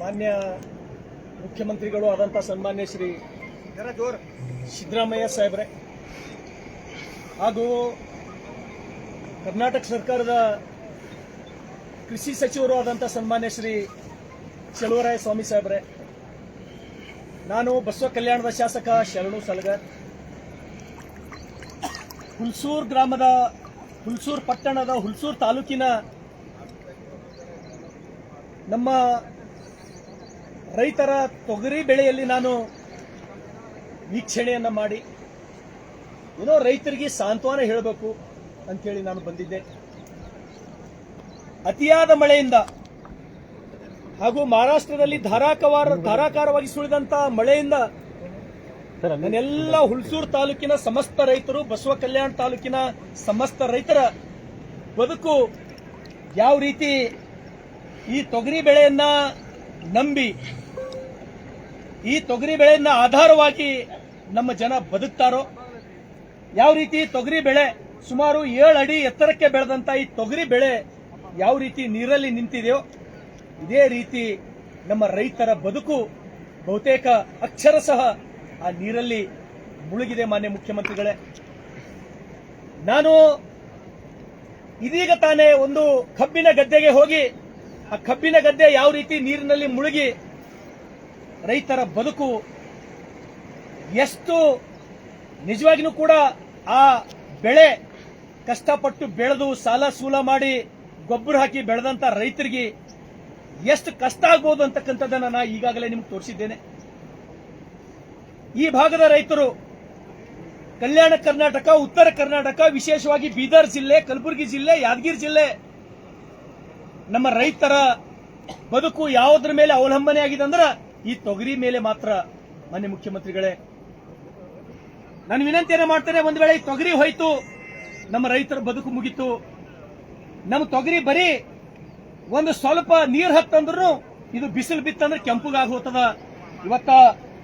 ಮಾನ್ಯ ಮುಖ್ಯಮಂತ್ರಿಗಳು ಆದಂಥ ಸನ್ಮಾನ್ಯ ಶ್ರೀ ಸಿದ್ದರಾಮಯ್ಯ ಸಾಹೇಬ್ರೆ ಹಾಗೂ ಕರ್ನಾಟಕ ಸರ್ಕಾರದ ಕೃಷಿ ಸಚಿವರು ಆದಂಥ ಸನ್ಮಾನ್ಯ ಶ್ರೀ ಚಲುವರಾಯ ಸ್ವಾಮಿ ಸಾಹೇಬ್ರೆ, ನಾನು ಬಸವ ಕಲ್ಯಾಣದ ಶಾಸಕ ಶರಣು ಸಲಗರ್, ಹುಲ್ಸೂರು ಪಟ್ಟಣದ ಹುಲ್ಸೂರು ತಾಲೂಕಿನ ನಮ್ಮ ರೈತರ ತೊಗರಿ ಬೆಳೆಯಲ್ಲಿ ನಾನು ವೀಕ್ಷಣೆಯನ್ನ ಮಾಡಿ ಏನೋ ರೈತರಿಗೆ ಸಾಂತ್ವನ ಹೇಳಬೇಕು ಅಂತೇಳಿ ನಾನು ಬಂದಿದ್ದೆ. ಅತಿಯಾದ ಮಳೆಯಿಂದ ಹಾಗೂ ಮಹಾರಾಷ್ಟ್ರದಲ್ಲಿ ಧಾರಾಕಾರವಾಗಿ ಸುಳಿದಂತ ಮಳೆಯಿಂದ ನನ್ನೆಲ್ಲ ಹುಲ್ಸೂರು ತಾಲೂಕಿನ ಸಮಸ್ತ ರೈತರು, ಬಸವ ಕಲ್ಯಾಣ ತಾಲೂಕಿನ ಸಮಸ್ತ ರೈತರ ಬದುಕು ಯಾವ ರೀತಿ ಈ ತೊಗರಿ ಬೆಳೆಯನ್ನ ನಂಬಿ, ಈ ತೊಗರಿ ಬೆಳೆಯನ್ನ ಆಧಾರವಾಗಿ ನಮ್ಮ ಜನ ಬದುಕ್ತಾರೋ, ಯಾವ ರೀತಿ ತೊಗರಿ ಬೆಳೆ ಸುಮಾರು 7 ಅಡಿ ಎತ್ತರಕ್ಕೆ ಬೆಳೆದಂತ ಈ ತೊಗರಿ ಬೆಳೆ ಯಾವ ರೀತಿ ನೀರಲ್ಲಿ ನಿಂತಿದೆಯೋ ಇದೇ ರೀತಿ ನಮ್ಮ ರೈತರ ಬದುಕು ಬಹುತೇಕ ಅಕ್ಷರಶಃ ಆ ನೀರಲ್ಲಿ ಮುಳುಗಿದೆ. ಮಾನ್ಯ ಮುಖ್ಯಮಂತ್ರಿಗಳೇ, ನಾನು ಇದೀಗ ತಾನೇ ಒಂದು ಕಬ್ಬಿನ ಗದ್ದೆಗೆ ಹೋಗಿ ಆ ಕಬ್ಬಿನ ಗದ್ದೆ ಯಾವ ರೀತಿ ನೀರಿನಲ್ಲಿ ಮುಳುಗಿ ರೈತರ ಬದುಕು ಎಷ್ಟು ನಿಜವಾಗಿಯೂ ಕೂಡ ಆ ಬೆಳೆ ಕಷ್ಟಪಟ್ಟು ಬೆಳೆದು ಸಾಲ ಸೂಲ ಮಾಡಿ ಗೊಬ್ಬರ ಹಾಕಿ ಬೆಳೆದಂತ ರೈತರಿಗೆ ಎಷ್ಟು ಕಷ್ಟ ಆಗ್ಬೋದು ಅಂತಕ್ಕಂಥದ್ದನ್ನ ನಾನು ಈಗಾಗಲೇ ನಿಮ್ಗೆ ತೋರಿಸಿದ್ದೇನೆ. ಈ ಭಾಗದ ರೈತರು ಕಲ್ಯಾಣ ಕರ್ನಾಟಕ, ಉತ್ತರ ಕರ್ನಾಟಕ, ವಿಶೇಷವಾಗಿ ಬೀದರ್ ಜಿಲ್ಲೆ, ಕಲಬುರಗಿ ಜಿಲ್ಲೆ, ಯಾದಗಿರಿ ಜಿಲ್ಲೆ, ನಮ್ಮ ರೈತರ ಬದುಕು ಯಾವುದರ ಮೇಲೆ ಅವಲಂಬನೆ ಆಗಿದೆ ಅಂದ್ರೆ ಈ ತೊಗರಿ ಮೇಲೆ ಮಾತ್ರ. ಮಾನ್ಯ ಮುಖ್ಯಮಂತ್ರಿಗಳೇ, ನಾನು ವಿನಂತಿಯನ್ನ ಮಾಡ್ತೇನೆ, ಒಂದು ವೇಳೆ ಈ ತೊಗರಿ ಹೋಯ್ತು, ನಮ್ಮ ರೈತರ ಬದುಕು ಮುಗಿತು. ನಮ್ಮ ತೊಗರಿ ಬರೀ ಒಂದು ಸ್ವಲ್ಪ ನೀರು ಹತ್ತಂದ್ರೂ ಇದು ಬಿಸಿಲು ಬಿತ್ತಂದ್ರೆ ಕೆಂಪುಗಾಗಿ ಹೋಗ್ತದ. ಇವತ್ತ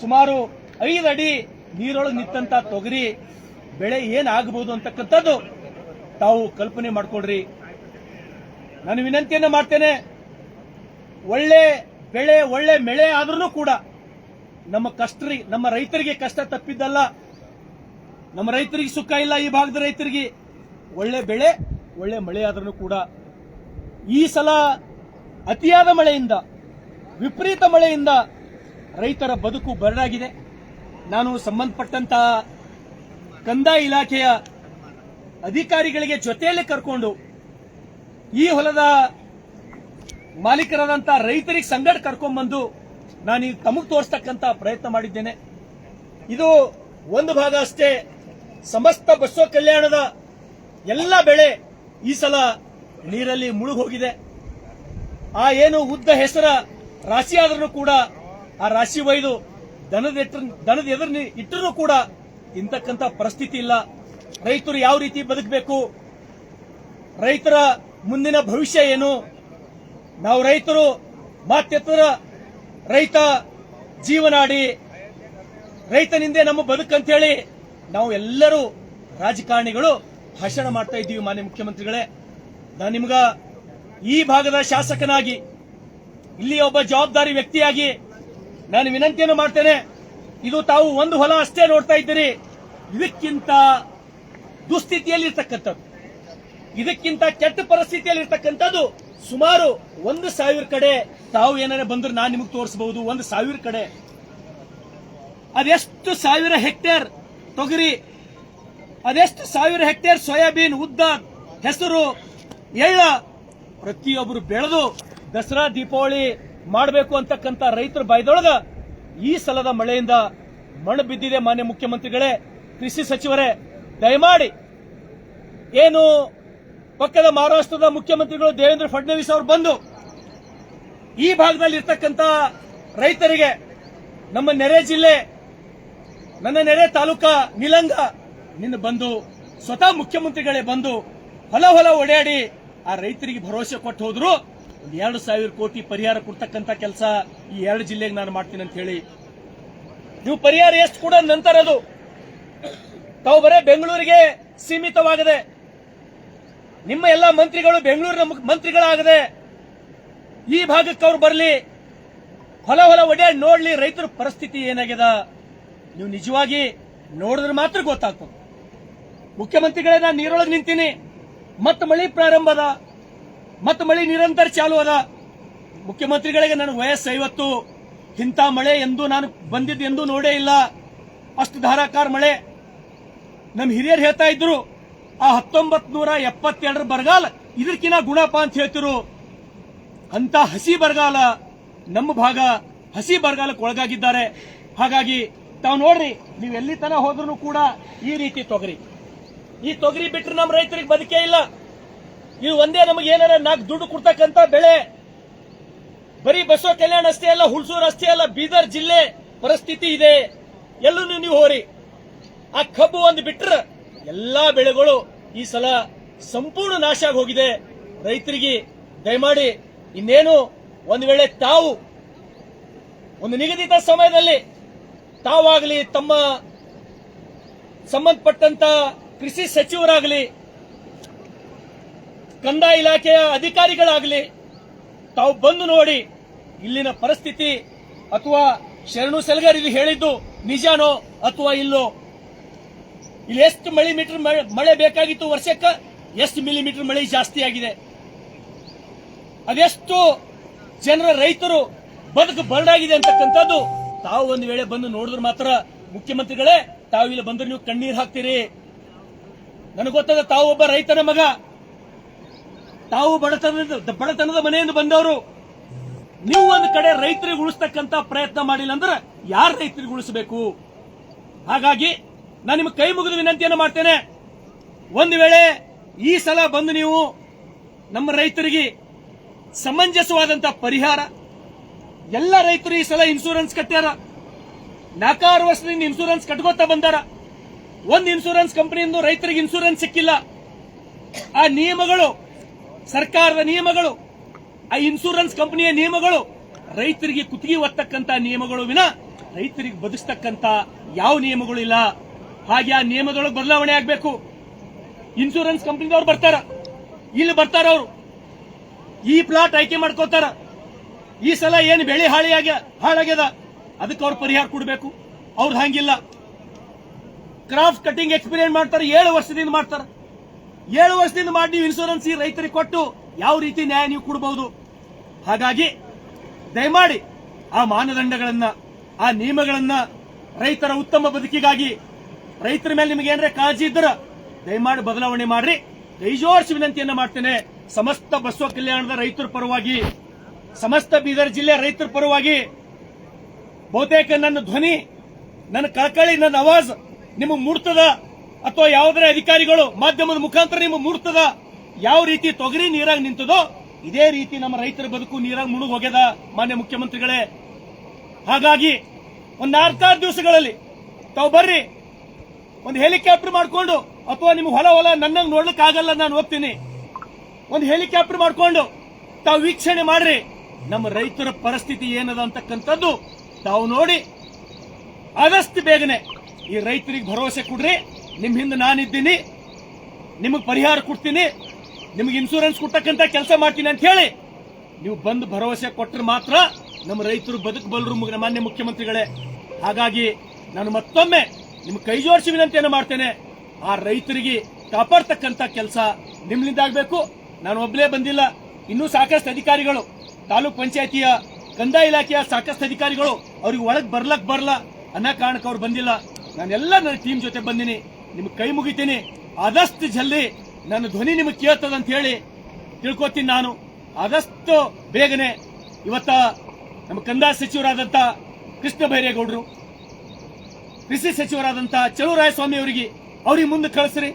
ಸುಮಾರು 5 ಅಡಿ ನೀರೊಳಗೆ ನಿಂತಂತ ತೊಗರಿ ಬೆಳೆ ಏನಾಗಬಹುದು ಅಂತಕ್ಕಂಥದ್ದು ತಾವು ಕಲ್ಪನೆ ಮಾಡ್ಕೊಳ್ರಿ. ನಾನು ವಿನಂತಿಯನ್ನ ಮಾಡ್ತೇನೆ, ಒಳ್ಳೆ ಬೆಳೆ ಒಳ್ಳೆ ಮಳೆ ಆದ್ರೂ ಕೂಡ ನಮ್ಮ ರೈತರಿಗೆ ಕಷ್ಟ ತಪ್ಪಿದ್ದಲ್ಲ, ನಮ್ಮ ರೈತರಿಗೆ ಸುಖ ಇಲ್ಲ. ಈ ಭಾಗದ ರೈತರಿಗೆ ಒಳ್ಳೆ ಬೆಳೆ ಒಳ್ಳೆ ಮಳೆ ಆದ್ರೂ ಕೂಡ ಈ ಸಲ ಅತಿಯಾದ ಮಳೆಯಿಂದ, ವಿಪರೀತ ಮಳೆಯಿಂದ ರೈತರ ಬದುಕು ಬರಡಾಗಿದೆ. ನಾನು ಸಂಬಂಧಪಟ್ಟಂತ ಕಂದಾಯ ಇಲಾಖೆಯ ಅಧಿಕಾರಿಗಳಿಗೆ ಜೊತೆಯಲ್ಲಿ ಕರ್ಕೊಂಡು ಈ ಹೊಲದ ಮಾಲೀಕರಾದಂತ ರೈತರಿಗೆ ಸಂಗಡ ಕರ್ಕೊಂಡ್ಬಂದು ನಾನು ತಮಗೆ ತೋರಿಸ್ತಕ್ಕಂತ ಪ್ರಯತ್ನ ಮಾಡಿದ್ದೇನೆ. ಇದು ಒಂದು ಭಾಗ ಅಷ್ಟೇ. ಸಮಸ್ತ ಬಸವ ಕಲ್ಯಾಣದ ಎಲ್ಲ ಬೆಳೆ ಈ ಸಲ ನೀರಲ್ಲಿ ಮುಳುಗೋಗಿದೆ. ಆ ಏನು ಉದ್ದ ಹೆಸರ ರಾಶಿ ಆದ್ರೂ ಕೂಡ ಆ ರಾಶಿ ಒಯ್ದು ದನದ ಎದುರು ಇಟ್ಟರೂ ಕೂಡ ಇಂತಕ್ಕಂಥ ಪರಿಸ್ಥಿತಿ ಇಲ್ಲ. ರೈತರು ಯಾವ ರೀತಿ ಬದುಕಬೇಕು, ರೈತರ ಮುಂದಿನ ಭವಿಷ್ಯ ಏನು, ನಾವು ರೈತರು ಮಾತೆತ್ತರ ರೈತ ಜೀವನಾಡಿ, ರೈತನಿಂದೆ ನಮ್ಮ ಬದುಕಂತೇಳಿ ನಾವು ಎಲ್ಲರೂ ರಾಜಕಾರಣಿಗಳು ಭಾಷಣ ಮಾಡ್ತಾ ಇದ್ದೀವಿ. ಮಾನ್ಯ ಮುಖ್ಯಮಂತ್ರಿಗಳೇ, ನಾನು ನಿಮ್ಗ ಈ ಭಾಗದ ಶಾಸಕನಾಗಿ, ಇಲ್ಲಿ ಒಬ್ಬ ಜವಾಬ್ದಾರಿ ವ್ಯಕ್ತಿಯಾಗಿ ನಾನು ವಿನಂತಿಯನ್ನು ಮಾಡ್ತೇನೆ. ಇದು ತಾವು ಒಂದು ಹೊಲ ಅಷ್ಟೇ ನೋಡ್ತಾ ಇದ್ದೀರಿ, ಇದಕ್ಕಿಂತ ದುಸ್ಥಿತಿಯಲ್ಲಿರ್ತಕ್ಕಂಥದ್ದು, ಇದಕ್ಕಿಂತ ಕೆಟ್ಟ ಪರಿಸ್ಥಿತಿಯಲ್ಲಿರ್ತಕ್ಕಂಥದ್ದು ಸುಮಾರು 1,000 ಕಡೆ ತಾವು ಏನಾರ ಬಂದ್ರೆ ನಾನು ನಿಮಗೆ ತೋರಿಸಬಹುದು. 1,000 ಕಡೆ ಅದೆಷ್ಟು 1,000 ಹೆಕ್ಟೇರ್ ತೊಗರಿ, ಅದೆಷ್ಟು 1,000 ಹೆಕ್ಟೇರ್ ಸೋಯಾಬೀನ್, ಉದ್ದ ಹೆಸರು, ಎಳ್ಳ ಪ್ರತಿಯೊಬ್ಬರು ಬೆಳೆದು ದಸರಾ ದೀಪಾವಳಿ ಮಾಡಬೇಕು ಅಂತಕ್ಕಂಥ ರೈತರ ಬಾಯ್ದೊಳಗ ಈ ಸಲದ ಮಳೆಯಿಂದ ಮಣ್ಣು ಬಿದ್ದಿದೆ. ಮಾನ್ಯ ಮುಖ್ಯಮಂತ್ರಿಗಳೇ, ಕೃಷಿ ಸಚಿವರೇ, ದಯಮಾಡಿ ಏನು ಪಕ್ಕದ ಮಹಾರಾಷ್ಟ್ರದ ಮುಖ್ಯಮಂತ್ರಿಗಳು ದೇವೇಂದ್ರ ಫಡ್ನವೀಸ್ ಅವರು ಬಂದು ಈ ಭಾಗದಲ್ಲಿ ಇರ್ತಕ್ಕಂಥ ರೈತರಿಗೆ, ನಮ್ಮ ನೆರೆ ಜಿಲ್ಲೆ, ನನ್ನ ನೆರೆ ತಾಲೂಕಾ ನಿಲಂಗ ನಿನ್ನ ಬಂದು ಸ್ವತಃ ಮುಖ್ಯಮಂತ್ರಿಗಳೇ ಬಂದು ಹೊಲ ಓಡಾಡಿ ಆ ರೈತರಿಗೆ ಭರವಸೆ ಕೊಟ್ಟು ಹೋದ್ರು. 2,000 ಕೋಟಿ ಪರಿಹಾರ ಕೊಡ್ತಕ್ಕಂಥ ಕೆಲಸ ಈ 2 ಜಿಲ್ಲೆಗೆ ನಾನು ಮಾಡ್ತೀನಿ ಅಂತ ಹೇಳಿ ನೀವು ಪರಿಹಾರ ಎಷ್ಟು ಕೂಡ ನಂತರ ಅದು ತಾವು ಬರೇ ಬೆಂಗಳೂರಿಗೆ ಸೀಮಿತವಾಗದೆ, ನಿಮ್ಮ ಎಲ್ಲ ಮಂತ್ರಿಗಳು ಬೆಂಗಳೂರಿನ ಮಂತ್ರಿಗಳಾಗದೆ ಈ ಭಾಗಕ್ಕೆ ಅವ್ರು ಬರಲಿ, ಹೊಲ ಒಡ್ಯಾಡಿ ನೋಡ್ಲಿ ರೈತರ ಪರಿಸ್ಥಿತಿ ಏನಾಗ್ಯದ. ನೀವು ನಿಜವಾಗಿ ನೋಡಿದ್ರೆ ಮಾತ್ರ ಗೊತ್ತಾಗ್ತದೆ. ಮುಖ್ಯಮಂತ್ರಿಗಳೇ, ನಾನು ನೀರೊಳಗೆ ನಿಂತೀನಿ, ಮತ್ತೆ ಮಳಿ ಪ್ರಾರಂಭ ಅದ, ಮತ್ತೆ ಮಳಿ ನಿರಂತರ ಚಾಲು ಅದ. ಮುಖ್ಯಮಂತ್ರಿಗಳಿಗೆ ನನಗೆ ವಯಸ್ಸು 50, ಇಂಥ ಮಳೆ ಎಂದು ನಾನು ಬಂದಿದ್ದು ಎಂದೂ ನೋಡೇ ಇಲ್ಲ. ಅಷ್ಟು ಧಾರಾಕಾರ ಮಳೆ. ನಮ್ಮ ಹಿರಿಯರು ಹೇಳ್ತಾ ಇದ್ರು, ಆ 1972 ಬರಗಾಲ ಇದಕ್ಕಿನ್ನ ಗುಣಪ ಅಂತ ಹೇಳ್ತಿರು. ಅಂತ ಹಸಿ ಬರಗಾಲ ನಮ್ಮ ಭಾಗ ಹಸಿ ಬರಗಾಲಕ್ಕೆ ಒಳಗಾಗಿದ್ದಾರೆ. ಹಾಗಾಗಿ ತಾವು ನೋಡ್ರಿ, ನೀವು ಎಲ್ಲಿ ತನ ಹೋದ್ರೂ ಕೂಡ ಈ ರೀತಿ ಈ ತೊಗರಿ ಬಿಟ್ಟರೆ ನಮ್ಮ ರೈತರಿಗೆ ಬದುಕೇ ಇಲ್ಲ. ಇದು ಒಂದೇ ನಮಗೆ ಏನಾರ 4 ದುಡ್ಡು ಕೊಡ್ತಕ್ಕಂತ ಬೆಳೆ. ಬರೀ ಬಸವ ಕಲ್ಯಾಣ ಅಷ್ಟೇ ಅಲ್ಲ, ಹುಣಸೂರು ಅಷ್ಟೇ ಅಲ್ಲ, ಬೀದರ್ ಜಿಲ್ಲೆ ಪರಿಸ್ಥಿತಿ ಇದೆ. ಎಲ್ಲೂ ನೀವು ಹೋರಿ, ಆ ಕಬ್ಬು ಒಂದು ಬಿಟ್ರೆ ಎಲ್ಲಾ ಬೆಳೆಗಳು ಈ ಸಲ ಸಂಪೂರ್ಣ ನಾಶ ಆಗಿ ಹೋಗಿದೆ. ರೈತರಿಗೆ ದಯಮಾಡಿ ಇನ್ನೇನು ಒಂದು ವೇಳೆ ತಾವು ಒಂದು ನಿಗದಿತ ಸಮಯದಲ್ಲಿ ತಾವಾಗಲಿ, ತಮ್ಮ ಸಂಬಂಧಪಟ್ಟಂತ ಕೃಷಿ ಸಚಿವರಾಗಲಿ, ಕಂದಾಯ ಇಲಾಖೆಯ ಅಧಿಕಾರಿಗಳಾಗಲಿ, ತಾವು ಬಂದು ನೋಡಿ ಇಲ್ಲಿನ ಪರಿಸ್ಥಿತಿ, ಅಥವಾ ಶರಣು ಸೆಲ್ಗರ್ ಇಲ್ಲಿ ಹೇಳಿದ್ದು ನಿಜಾನೋ ಅಥವಾ ಇಲ್ಲೋ, ಇಲ್ಲಿ ಎಷ್ಟು ಮಿಲಿಮೀಟರ್ ಮಳೆ ಬೇಕಾಗಿತ್ತು ವರ್ಷಕ್ಕೆ, ಎಷ್ಟು ಮಿಲಿಮೀಟರ್ ಮಳೆ ಜಾಸ್ತಿ ಆಗಿದೆ, ಅದೆಷ್ಟು ಜನರ ರೈತರು ಬದುಕು ಬರಡಾಗಿದೆ ಅಂತಕ್ಕಂಥದ್ದು ತಾವು ಒಂದು ವೇಳೆ ಬಂದು ನೋಡಿದ್ರೆ ಮಾತ್ರ. ಮುಖ್ಯಮಂತ್ರಿಗಳೇ, ತಾವು ಇಲ್ಲಿ ಬಂದ್ರೆ ನೀವು ಕಣ್ಣೀರು ಹಾಕ್ತೀರಿ. ನನಗೆ ಗೊತ್ತದ, ತಾವು ಒಬ್ಬ ರೈತನ ಮಗ, ತಾವು ಬಡತನದ ಮನೆಯಿಂದ ಬಂದವರು. ನೀವು ಒಂದು ಕಡೆ ರೈತರಿಗೆ ಉಳಿಸ್ತಕ್ಕಂತ ಪ್ರಯತ್ನ ಮಾಡಿಲ್ಲ ಅಂದ್ರೆ ಯಾರು ರೈತರಿಗೆ ಉಳಿಸಬೇಕು? ಹಾಗಾಗಿ ನಾನು ನಿಮಗೆ ಕೈ ಮುಗಿದು ವಿನಂತಿಯನ್ನು ಮಾಡ್ತೇನೆ, ಒಂದು ವೇಳೆ ಈ ಸಲ ಬಂದು ನೀವು ನಮ್ಮ ರೈತರಿಗೆ ಸಮಂಜಸವಾದಂತಹ ಪರಿಹಾರ, ಎಲ್ಲ ರೈತರು ಈ ಸಲ ಇನ್ಶೂರೆನ್ಸ್ ಕಟ್ಟ್ಯಾರ, 4 ವರ್ಷದಿಂದ ಇನ್ಶೂರೆನ್ಸ್ ಕಟ್ಕೋತಾ ಬಂದಾರ. ಒಂದು ಇನ್ಶೂರೆನ್ಸ್ ಕಂಪನಿಯಿಂದ ರೈತರಿಗೆ ಇನ್ಶೂರೆನ್ಸ್ ಸಿಕ್ಕಿಲ್ಲ. ಆ ನಿಯಮಗಳು, ಸರ್ಕಾರದ ನಿಯಮಗಳು, ಆ ಇನ್ಶೂರೆನ್ಸ್ ಕಂಪನಿಯ ನಿಯಮಗಳು ರೈತರಿಗೆ ಕುತ್ತಿಗೆ ಒತ್ತಕ್ಕಂತ ನಿಯಮಗಳು ವಿನ ರೈತರಿಗೆ ಬದುಕತಕ್ಕಂತ ಯಾವ ನಿಯಮಗಳು ಇಲ್ಲ. ಹಾಗೆ ಆ ನಿಯಮದೊಳಗೆ ಬದಲಾವಣೆ ಆಗಬೇಕು. ಇನ್ಶೂರೆನ್ಸ್ ಕಂಪನಿದವ್ರು ಬರ್ತಾರ, ಇಲ್ಲಿ ಬರ್ತಾರ, ಅವರು ಈ ಪ್ಲಾಟ್ ಆಯ್ಕೆ ಮಾಡ್ಕೋತಾರ. ಈ ಸಲ ಏನು ಬೆಳೆ ಹಾಳಾಗ್ಯದ ಅದಕ್ಕೆ ಅವ್ರು ಪರಿಹಾರ ಕೊಡಬೇಕು. ಅವ್ರದ್ದು ಹಂಗಿಲ್ಲ. ಕ್ರಾಪ್ ಕಟಿಂಗ್ ಎಕ್ಸ್ಪೀರಿಯನ್ಸ್ ಮಾಡ್ತಾರೆ, 7 ವರ್ಷದಿಂದ ಮಾಡ್ತಾರೆ. 7 ವರ್ಷದಿಂದ ಮಾಡಿ ನೀವು ಇನ್ಶೂರೆನ್ಸ್ ಈ ರೈತರಿಗೆ ಕೊಟ್ಟು ಯಾವ ರೀತಿ ನ್ಯಾಯ ನೀವು ಕೊಡಬಹುದು? ಹಾಗಾಗಿ ದಯಮಾಡಿ ಆ ಮಾನದಂಡಗಳನ್ನ, ಆ ನಿಯಮಗಳನ್ನ, ರೈತರ ಉತ್ತಮ ಬದುಕಿಗಾಗಿ ರೈತರ ಮೇಲೆ ನಿಮಗೆ ಏನಾರ ಕಾಳಜಿ ಇದ್ದರ ದಯಮಾಡಿ ಬದಲಾವಣೆ ಮಾಡ್ರಿ. ಕೈಜೋಡಿಸಿ ವಿನಂತಿಯನ್ನ ಮಾಡ್ತೇನೆ. ಸಮಸ್ತ ಬಸವ ಕಲ್ಯಾಣದ ರೈತರ ಪರವಾಗಿ, ಸಮಸ್ತ ಬೀದರ್ ಜಿಲ್ಲೆ ರೈತರ ಪರವಾಗಿ ಬಹುತೇಕ ನನ್ನ ಧ್ವನಿ, ನನ್ನ ಕಳಕಳಿ, ನನ್ನ ಆವಾಜ್ ನಿಮಗೆ ಮೂಡ್ತದ, ಅಥವಾ ಯಾವುದೇ ಅಧಿಕಾರಿಗಳು ಮಾಧ್ಯಮದ ಮುಖಾಂತರ ನಿಮಗೆ ಮೂಡ್ತದ? ಯಾವ ರೀತಿ ತೊಗರಿ ನೀರಾಗಿ ನಿಂತದೋ ಇದೇ ರೀತಿ ನಮ್ಮ ರೈತರ ಬದುಕು ನೀರಾಗಿ ಮುಳುಗ್ ಹೋಗ್ಯದ ಮಾನ್ಯ ಮುಖ್ಯಮಂತ್ರಿಗಳೇ. ಹಾಗಾಗಿ ಒಂದು 4-6 ದಿವಸಗಳಲ್ಲಿ ತಾವು ಬರ್ರಿ, ಒಂದು ಹೆಲಿಕಾಪ್ಟರ್ ಮಾಡ್ಕೊಂಡು, ಅಥವಾ ನಿಮ್ಗೆ ಹೊಲ ನನ್ನಂಗೆ ನೋಡ್ಲಿಕ್ಕೆ ಆಗಲ್ಲ, ನಾನು ಹೋಗ್ತೀನಿ, ಒಂದು ಹೆಲಿಕಾಪ್ಟರ್ ಮಾಡ್ಕೊಂಡು ತಾವು ವೀಕ್ಷಣೆ ಮಾಡ್ರಿ. ನಮ್ಮ ರೈತರ ಪರಿಸ್ಥಿತಿ ಏನದ ಅಂತಕ್ಕಂಥದ್ದು ತಾವು ನೋಡಿ ಆದಷ್ಟು ಬೇಗನೆ ಈ ರೈತರಿಗೆ ಭರವಸೆ ಕೊಡ್ರಿ. ನಿಮ್ ಹಿಂದೆ ನಾನಿದ್ದೀನಿ, ನಿಮಗೆ ಪರಿಹಾರ ಕೊಡ್ತೀನಿ, ನಿಮಗೆ ಇನ್ಶೂರೆನ್ಸ್ ಕೊಟ್ಟಕ್ಕಂತ ಕೆಲಸ ಮಾಡ್ತೀನಿ ಅಂತ ಹೇಳಿ ನೀವು ಬಂದು ಭರವಸೆ ಕೊಟ್ಟರೆ ಮಾತ್ರ ನಮ್ಮ ರೈತರು ಬದುಕಬಲ್ಲರು ಮಾನ್ಯ ಮುಖ್ಯಮಂತ್ರಿಗಳೇ. ಹಾಗಾಗಿ ನಾನು ಮತ್ತೊಮ್ಮೆ ನಿಮ್ಗೆ ಕೈ ಜೋಡಿಸಿ ವಿನಂತಿಯನ್ನು ಮಾಡ್ತೇನೆ. ಆ ರೈತರಿಗೆ ಕಾಪಾಡ್ತಕ್ಕಂತ ಕೆಲಸ ನಿಮ್ಮಿಂದ ಆಗಬೇಕು. ನಾನು ಒಬ್ಬನೇ ಬಂದಿಲ್ಲ, ಇನ್ನೂ ಸಾಕಷ್ಟು ಅಧಿಕಾರಿಗಳು, ತಾಲೂಕ್ ಪಂಚಾಯತಿಯ ಕಂದಾಯ ಇಲಾಖೆಯ ಸಾಕಷ್ಟು ಅಧಿಕಾರಿಗಳು ಅವ್ರಿಗೆ ಒಳಗೆ ಬರಲ್ಲ ಅನ್ನೋ ಕಾರಣಕ್ಕೆ ಅವ್ರು ಬಂದಿಲ್ಲ. ನಾನೆಲ್ಲ ನನ್ನ ಟೀಮ್ ಜೊತೆ ಬಂದಿನಿ. ನಿಮ್ಗೆ ಕೈ ಮುಗಿತೀನಿ. ಆದಷ್ಟು ಜಲ್ದಿ ನನ್ನ ಧ್ವನಿ ನಿಮಗೆ ಕೇಳ್ತದ ಅಂತ ಹೇಳಿ ತಿಳ್ಕೊತೀನಿ. ನಾನು ಆದಷ್ಟು ಬೇಗನೆ ಇವತ್ತ ನಮ್ಮ ಕಂದಾಯ ಸಚಿವರಾದಂತ ಕೃಷ್ಣ ಬೈರೇಗೌಡರು, ಕೃಷಿ ಸಚಿವರಾದಂತ ಚಲುವರಾಯಸ್ವಾಮಿ ಅವ್ರಿಗೆ ಮುಂದೆ ಕಳಿಸ್ರಿ.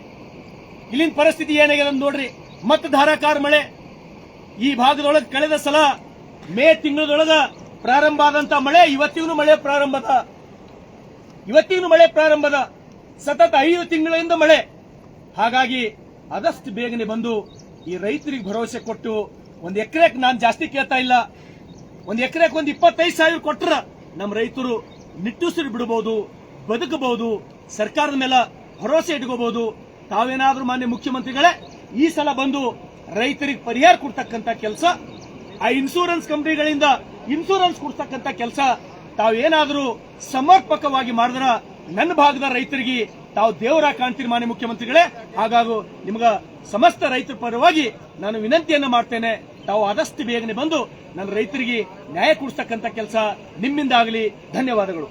ಇಲ್ಲಿನ ಪರಿಸ್ಥಿತಿ ಏನಾಗಿದೆ ನೋಡ್ರಿ. ಮತ್ತೆ ಧಾರಾಕಾರ ಮಳೆ ಈ ಭಾಗದೊಳಗೆ ಕಳೆದ ಸಲ ಮೇ ತಿಂಗಳದೊಳಗ ಪ್ರಾರಂಭ ಆದಂತ ಮಳೆ ಇವತ್ತಿಗೂ ಮಳೆ ಪ್ರಾರಂಭದ ಸತತ 5 ತಿಂಗಳಿಂದ ಮಳೆ. ಹಾಗಾಗಿ ಆದಷ್ಟು ಬೇಗನೆ ಬಂದು ಈ ರೈತರಿಗೆ ಭರವಸೆ ಕೊಟ್ಟು, ಒಂದು ಎಕರೆಗೆ ನಾನು ಜಾಸ್ತಿ ಕೇಳ್ತಾ ಇಲ್ಲ, ಒಂದು ಎಕರೆಗೆ ಒಂದು 25,000 ಕೊಟ್ಟರೆ ನಮ್ಮ ರೈತರು ನಿಟ್ಟುಸಿರು ಬಿಡಬಹುದು, ಬದುಕಬಹುದು, ಸರ್ಕಾರದ ಮೇಲೆ ಭರವಸೆ ಇಟ್ಕೋಬಹುದು. ತಾವೇನಾದ್ರೂ ಮಾನ್ಯ ಮುಖ್ಯಮಂತ್ರಿಗಳೇ ಈ ಸಲ ಬಂದು ರೈತರಿಗೆ ಪರಿಹಾರ ಕೊಡ್ತಕ್ಕಂತ ಕೆಲಸ, ಆ ಇನ್ಶೂರೆನ್ಸ್ ಕಂಪನಿಗಳಿಂದ ಇನ್ಸೂರೆನ್ಸ್ ಕೊಡ್ತಕ್ಕಂತ ಕೆಲಸ ತಾವೇನಾದ್ರೂ ಸಮರ್ಪಕವಾಗಿ ಮಾಡಿದ್ರ ನನ್ನ ಭಾಗದ ರೈತರಿಗೆ ತಾವು ದೇವರ ಕಾಣ್ತೀರಿ ಮಾನ್ಯ ಮುಖ್ಯಮಂತ್ರಿಗಳೇ. ಹಾಗಾಗಿ ನಿಮ್ಗ ಸಮಸ್ತ ರೈತರ ಪರವಾಗಿ ನಾನು ವಿನಂತಿಯನ್ನ ಮಾಡ್ತೇನೆ, ತಾವು ಆದಷ್ಟು ಬೇಗನೆ ಬಂದು ನನ್ನ ರೈತರಿಗೆ ನ್ಯಾಯ ಕೊಡಿಸ್ತಕ್ಕಂತ ಕೆಲಸ ನಿಮ್ಮಿಂದ ಆಗಲಿ. ಧನ್ಯವಾದಗಳು.